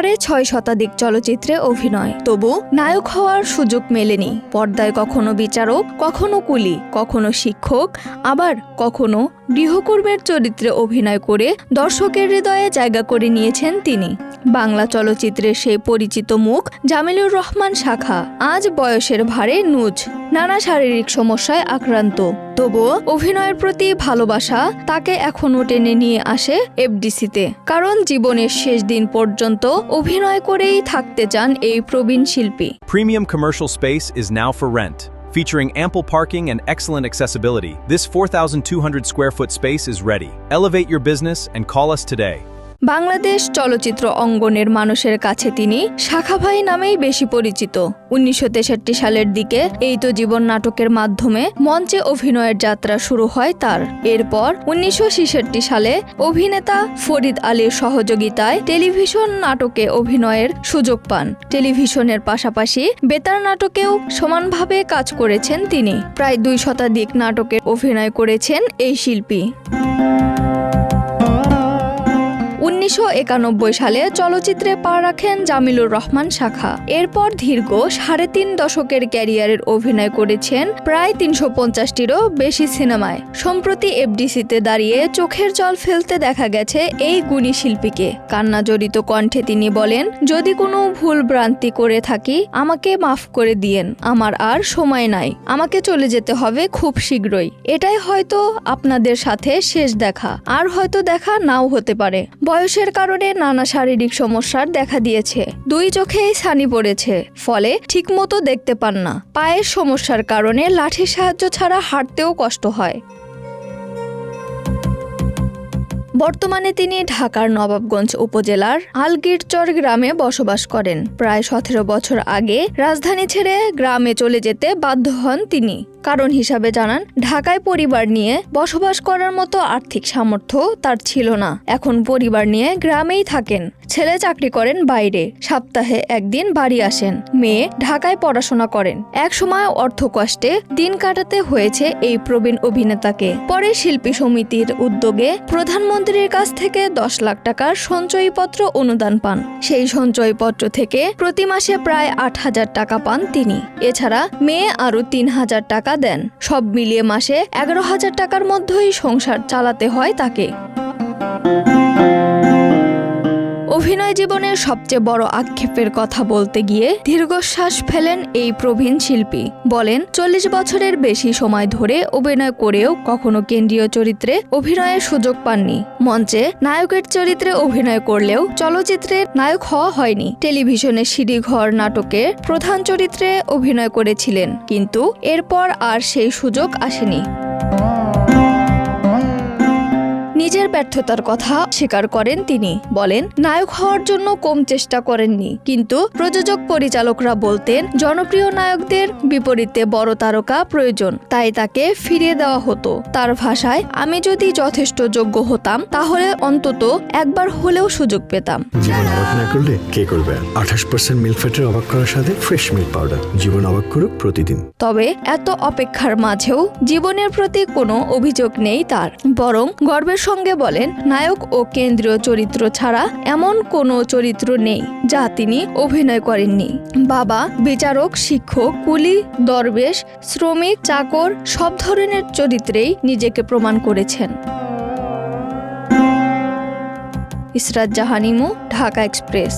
৬.৫ শতাধিক চলচ্চিত্রে অভিনয়, তবু নায়ক হওয়ার সুযোগ মেলেনি। পর্দায় কখনো বিচারক, কখনো কুলি, কখনো শিক্ষক, আবার কখনো গৃহকর্মীর চরিত্রে অভিনয় করে দর্শকের হৃদয়ে জায়গা করে নিয়েছেন তিনি। বাংলা চলচ্চিত্রের সেই পরিচিত মুখ জামিলুর রহমান শাখা আজ বয়সের ভারে নুজ, নানা শারীরিক সমস্যায় আক্রান্ত। তবুও অভিনয়ের প্রতি ভালোবাসা তাকে এখনও টেনে নিয়ে আসে এফডিসিতে, কারণ জীবনের শেষ দিন পর্যন্ত অভিনয় করেই থাকতে চান এই প্রবীণ শিল্পী। Premium commercial space is now for rent. Featuring ample parking and excellent accessibility, this 4,200 square foot space is ready. Elevate your business and call us today. Bangladesh চলচ্চিত্র অঙ্গনের মানুষের কাছে তিনি শাখা ভাই নামেই বেশি পরিচিত। ১৯৬৩ সালের দিকে এই তো জীবন নাটকের মাধ্যমে মঞ্চে অভিনয়ের যাত্রা শুরু হয় তার। এরপর ১৯৬৬ সালে অভিনেতা ফরিদ আলীর সহযোগিতায় টেলিভিশন নাটকে অভিনয়ের সুযোগ পান। টেলিভিশনের পাশাপাশি বেতার নাটকেও সমানভাবে কাজ করেছেন তিনি। প্রায় ২ শতাধিক নাটকে অভিনয় করেছেন এই শিল্পী। ১৯৯১ সালে চলচ্চিত্রে পা রাখেন জামিলুর রহমান শাখা। এরপর দীর্ঘ ৩.৫ দশকের ক্যারিয়ারের অভিনয় করেছেন প্রায় ৩৫০টিরও বেশি সিনেমায়। সম্প্রতি এফডিসিতে দাঁড়িয়ে চোখের জল ফেলতে দেখা গেছে এই গুণী শিল্পীকে। কান্নাজড়িত কণ্ঠে তিনি বলেন, যদি কোনো ভুল ভ্রান্তি করে থাকি আমাকে মাফ করে দিয়েন, আমার আর সময় নাই, আমাকে চলে যেতে হবে খুব শীঘ্রই। এটাই হয়তো আপনাদের সাথে শেষ দেখা, আর হয়তো দেখা নাও হতে পারে। বয়সের কারণে নানা শারীরিক সমস্যার দেখা দিয়েছে, ২ চোখেই ছানি পড়েছে, ফলে ঠিকমতো দেখতে পান না। পায়ের সমস্যার কারণে লাঠির সাহায্য ছাড়া হাঁটতেও কষ্ট হয়। বর্তমানে তিনি ঢাকার নবাবগঞ্জ উপজেলার আলগীরচর গ্রামে বসবাস করেন। প্রায় ১৭ বছর আগে রাজধানী ছেড়ে গ্রামে চলে যেতে বাধ্য হন তিনি। কারণ হিসাবে জানান, ঢাকায় পরিবার নিয়ে বসবাস করার মতো আর্থিক সামর্থ্য তার ছিল না। এখন পরিবার নিয়ে গ্রামেই থাকেন। ছেলে চাকরি করেন বাইরে, সপ্তাহে একদিন বাড়ি আসেন। মেয়ে ঢাকায় পড়াশোনা করেন। একসময় অর্থকষ্টে দিন কাটাতে হয়েছে এই প্রবীণ অভিনেতাকে। পরে শিল্পী সমিতির উদ্যোগে প্রধানমন্ত্রীর কাছ থেকে ১০ লাখ টাকার সঞ্চয়পত্র অনুদান পান। সেই সঞ্চয়পত্র থেকে প্রতি মাসে প্রায় ৮,০০০ টাকা পান তিনি। এছাড়া মেয়ে আরও ৩,০০০ টাকা দেন। সব মিলিয়ে মাসে ১১,০০০ টাকার মধ্যেই সংসার চালাতে হয় তাকে। অভিনয় জীবনের সবচেয়ে বড় আক্ষেপের কথা বলতে গিয়ে দীর্ঘশ্বাস ফেলেন এই প্রবীণ শিল্পী। বলেন, ৪০ বছরের বেশি সময় ধরে অভিনয় করেও কখনো কেন্দ্রীয় চরিত্রে অভিনয়ের সুযোগ পাননি। মঞ্চে নায়কের চরিত্রে অভিনয় করলেও চলচ্চিত্রে নায়ক হওয়া হয়নি। টেলিভিশনে সিঁড়িঘর নাটকে প্রধান চরিত্রে অভিনয় করেছিলেন, কিন্তু এরপর আর সেই সুযোগ আসেনি। নিজের ব্যর্থতার কথা স্বীকার করেন তিনি। বলেন, নায়ক হওয়ার জন্য কম চেষ্টা করেননি, কিন্তু প্রযোজক পরিচালকরা বলতেন জনপ্রিয় নায়কদের বিপরীতে বড় তারকা প্রয়োজন, তাই তাকে ফিরিয়ে দেওয়া হতো। তার ভাষায়, আমি যদি যথেষ্ট যোগ্য হতাম তাহলে অন্তত একবার হলেও সুযোগ পেতাম। জীবন অবাক না করলে কে করবে? ২৮% মিল্ক ফ্যাটের অবাক করার সাথে ফ্রেশ মিল্ক পাউডার। জীবন অবাক করুক প্রতিদিন। তবে এত অপেক্ষার মাঝেও জীবনের প্রতি কোনো অভিযোগ নেই তার। বরং গর্বের সঙ্গে বলেন, নায়ক ও কেন্দ্রীয় চরিত্র ছাড়া এমন কোনো চরিত্র নেই যা তিনি অভিনয় করেননি। বাবা, বিচারক, শিক্ষক, কুলি, দরবেশ, শ্রমিক, চাকর সব ধরনের চরিত্রেই নিজেকে প্রমাণ করেছেন। ইসরাত জাহান ইমু, ঢাকা এক্সপ্রেস।